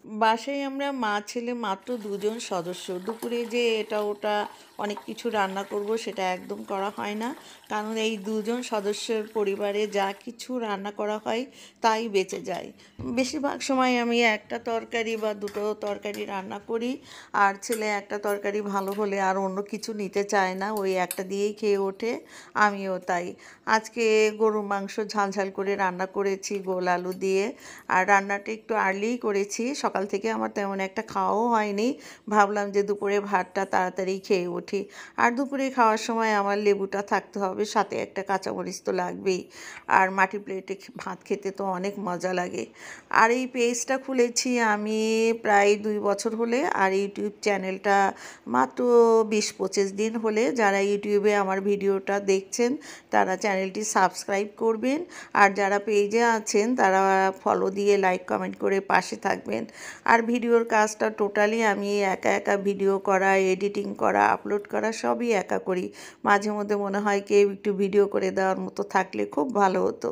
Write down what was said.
বাসায় আমরা মা ছেলে মাত্র দুজন সদস্য। দুপুরে যে এটা ওটা অনেক কিছু রান্না করব সেটা একদম করা হয় না। কারণ এই দুজন সদস্যের পরিবারে যা কিছু রান্না করা হয় তাই বেঁচে যায়। বেশিরভাগ সময় আমি একটা তরকারি বা দুটো তরকারি রান্না করি, আর ছেলে একটা তরকারি ভালো হলে আর অন্য কিছু নিতে চায় না, ওই একটা দিয়েই খেয়ে ওঠে। আমিও তাই। আজকে গরুর মাংস ঝাল ঝাল করে রান্না করেছি গোল আলু দিয়ে। আর রান্নাটা একটু আর্লিই করেছি, সকাল থেকে আমার তেমন একটা খাওয়াও হয়নি। ভাবলাম যে দুপুরে ভাতটা তাড়াতাড়ি খেয়ে উঠি। আর দুপুরে খাওয়ার সময় আমার লেবুটা থাকতে হবে, সাথে একটা কাঁচামরিচ তো লাগবেই। আর মাটি প্লেটে ভাত খেতে তো অনেক মজা লাগে। আর এই পেজটা খুলেছি আমি প্রায় 2 বছর হলে, আর ইউটিউব চ্যানেলটা মাত্র 20-25 দিন হলে। যারা ইউটিউবে আমার ভিডিওটা দেখছেন তারা চ্যানেলটি সাবস্ক্রাইব করবেন, আর যারা পেজে আছেন তারা ফলো দিয়ে লাইক কমেন্ট করে পাশে থাকবেন। আর ভিডিওর কাজটা টোটালি আমি একা একা ভিডিও করা, এডিটিং করা, আপলোড করা সবই একা করি। মাঝে মধ্যে মনে হয় কেউ একটু ভিডিও করে দেওয়ার মতো থাকলে খুব ভালো হতো।